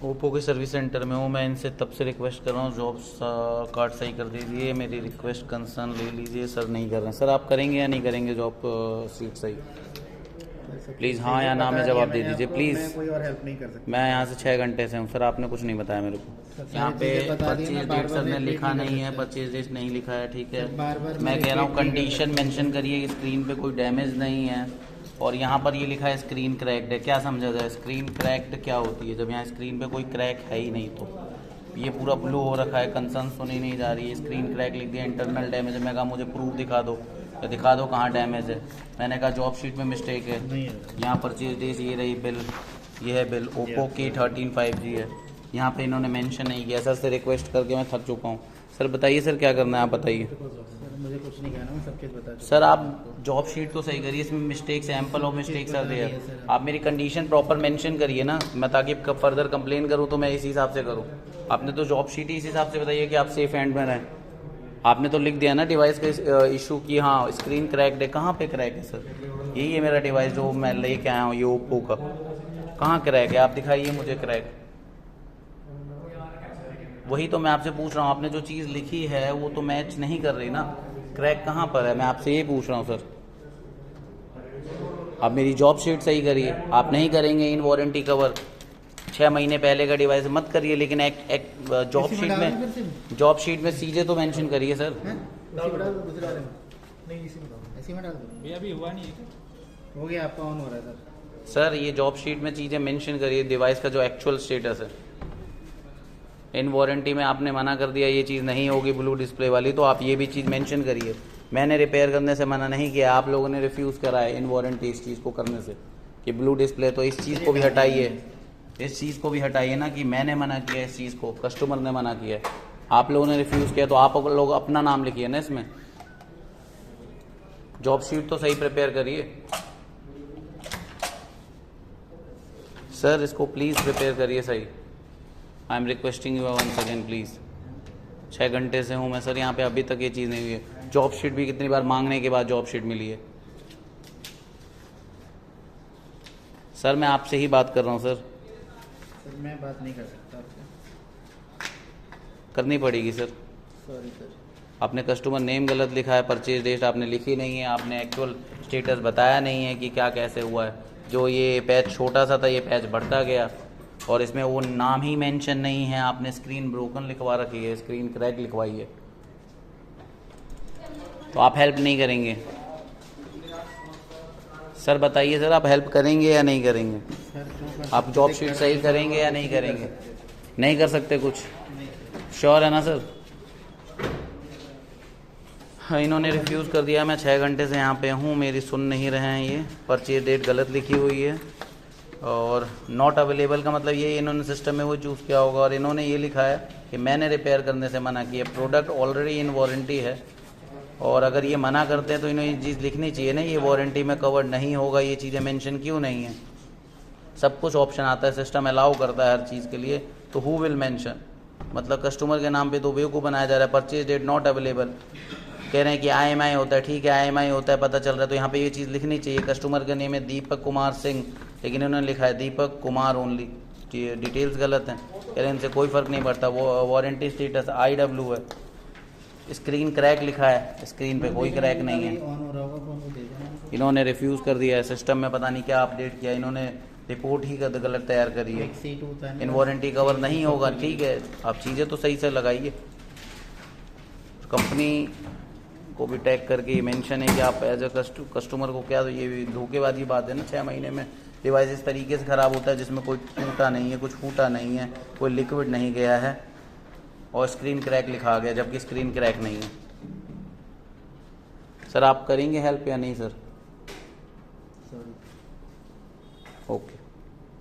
Oppo के service centre में हूँ मैं। इनसे तब से रिक्वेस्ट कर रहा हूँ जॉब कार्ड सही कर दीजिए, मेरी रिक्वेस्ट कंसर्न ले लीजिए। सर नहीं कर रहे हैं। सर आप करेंगे या नहीं करेंगे जॉब सीट सही? प्लीज़ हाँ या ना में जवाब दे दीजिए प्लीज़। मैं कोई और हेल्प नहीं कर सकता। मैं यहाँ से 6 घंटे से हूँ सर, आपने कुछ नहीं बताया मेरे को। यहाँ पे परचेज डेट सर ने लिखा नहीं है, परचेज डेट नहीं लिखा है, ठीक है। मैं कह रहा हूँ कंडीशन मेंशन करिए, स्क्रीन पे कोई डैमेज नहीं है। और यहाँ पर ये लिखा है स्क्रीन क्रैक्ड है, क्या समझा जाए? स्क्रीन क्रैक्ड क्या होती है जब यहाँ स्क्रीन पे कोई क्रैक है ही नहीं? तो ये पूरा ब्लू हो रखा है, कंसर्न सुनी नहीं जा रही है। स्क्रीन क्रैक लिख दिया, इंटरनल डैमेज है। मैं कहा मुझे प्रूफ दिखा दो, तो दिखा दो कहाँ डैमेज है। मैंने कहा जॉब शीट में मिस्टेक है। यहाँ परचेज डेट ये रही, बिल ये है, बिल ओप्पो की 13 5G है। यहाँ पे इन्होंने मेंशन नहीं किया। सर से रिक्वेस्ट करके मैं थक चुका हूँ। सर बताइए सर क्या करना है, आप बताइए। मुझे कुछ नहीं कहना, मैं सब कुछ बता। सर आप जॉब शीट तो सही करिए, इसमें mistake sample of mistake sir दिया। आप मेरी कंडीशन प्रॉपर मेंशन करिए ना, मैं ताकि फर्दर कंप्लेन करूँ तो मैं इसी हिसाब से करूँ। आपने तो जॉब शीट ही इस हिसाब से बताइए कि आप सेफ हैंड में रहें। आपने तो लिख दिया ना डिवाइस का इशू की, हाँ स्क्रीन क्रैक्ड है। कहाँ पे क्रैक है सर? यही है मेरा डिवाइस जो मैं लेके आया हूँ, ये ओप्पो का। कहाँ क्रैक है आप दिखाइए मुझे क्रैक। वही तो मैं आपसे पूछ रहा हूँ, आपने जो चीज़ लिखी है वो तो मैच नहीं कर रही ना। क्रैक कहाँ पर है मैं आपसे ये पूछ रहा हूँ सर। आप मेरी जॉब शीट सही करिए। आप नहीं करेंगे इन वारंटी कवर 6 महीने पहले का डिवाइस मत करिए, लेकिन एक जॉब शीट में सीजे तो मेंशन करिए सर। अभी हुआ नहीं, हो गया आपका ऑन हो रहा है सर। सर ये जॉब शीट में चीज़ें मेंशन करिए, डिवाइस का जो एक्चुअल स्टेटस है। इन वारंटी में आपने मना कर दिया ये चीज़ नहीं होगी ब्लू डिस्प्ले वाली, तो आप ये भी चीज़ मेंशन करिए। मैंने रिपेयर करने से मना नहीं किया, आप लोगों ने रिफ्यूज़ करा है इन वारंटी इस चीज़ को करने से कि ब्लू डिस्प्ले। तो इस चीज़ को भी हटाइए, इस चीज़ को भी हटाइए ना कि मैंने मना किया इस चीज़ को, कस्टमर ने मना किया है। आप लोगों ने रिफ्यूज़ किया तो आप लोग अपना नाम लिखिए ना इसमें। जॉब शीट तो सही प्रिपेयर करिए सर, इसको प्लीज़ प्रिपेयर करिए सही। I am requesting you once again please. 6 घंटे से हूँ मैं सर यहाँ पे, अभी तक ये चीज़ नहीं हुई है। जॉब शीट भी कितनी बार मांगने के बाद जॉब शीट मिली है। सर मैं आपसे ही बात कर रहा हूँ सर। सर मैं बात नहीं कर सकता आपसे। करनी पड़ेगी सर। Sorry sir. आपने कस्टमर नेम गलत लिखा है, परचेज डेट आपने लिखी नहीं है, आपने एक्चुअल स्टेटस बताया नहीं है कि क्या कैसे हुआ है। जो ये पैच छोटा सा था ये पैच बढ़ता गया, और इसमें वो नाम ही मेंशन नहीं है। आपने स्क्रीन ब्रोकन लिखवा रखी है, स्क्रीन क्रैक लिखवाई है। तो आप हेल्प नहीं करेंगे सर? बताइए सर आप हेल्प करेंगे या नहीं करेंगे? आप जॉब शीट सही करेंगे या नहीं करेंगे? नहीं कर सकते कुछ? श्योर है ना सर? हाँ, इन्होंने रिफ्यूज़ कर दिया। मैं 6 घंटे से यहाँ पे हूँ, मेरी सुन नहीं रहे हैं। ये परचेज डेट गलत लिखी हुई है, और नॉट अवेलेबल का मतलब ये इन्होंने सिस्टम में वो चूज़ किया होगा। और इन्होंने ये लिखा है कि मैंने रिपेयर करने से मना किया। प्रोडक्ट ऑलरेडी इन वारंटी है, और अगर ये मना करते हैं तो इन्हें ये चीज़ लिखनी चाहिए ना, ये वारंटी में कवर्ड नहीं होगा। ये चीज़ें मेंशन क्यों नहीं है? सब कुछ ऑप्शन आता है, सिस्टम अलाउ करता है हर चीज़ के लिए। तो हु विल मेंशन, मतलब कस्टमर के नाम पे तो बेवकूफ़ बनाया जा रहा है। परचेज डेट नॉट अवेलेबल कह रहे हैं कि IMI होता है, ठीक है IMI होता है, पता चल रहा है। तो यहाँ पे ये चीज़ लिखनी चाहिए। कस्टमर का नेम है दीपक कुमार सिंह, लेकिन इन्होंने लिखा है दीपक कुमार ओनली। डिटेल्स गलत हैं। कह रहे हैं इनसे कोई फ़र्क नहीं पड़ता। वो वारंटी स्टेटस IW है, स्क्रीन क्रैक लिखा है, स्क्रीन पे कोई क्रैक नहीं है। इन्होंने रिफ्यूज़ कर दिया है। सिस्टम में पता नहीं क्या अपडेट किया इन्होंने, रिपोर्ट ही गलत तैयार करी है। इन वारंटी कवर नहीं होगा, ठीक है आप चीज़ें तो सही से लगाइए। कंपनी को भी टैग करके मेंशन है कि आप एज अ कस्टमर को क्या, तो ये धोखेबाजी बात है ना। 6 महीने में डिवाइस इस तरीके से ख़राब होता है जिसमें कोई टूटा नहीं है, कुछ फूटा नहीं है, कोई लिक्विड नहीं गया है, और स्क्रीन क्रैक लिखा गया जबकि स्क्रीन क्रैक नहीं है। सर आप करेंगे हेल्प या नहीं सर? सॉरी। ओके।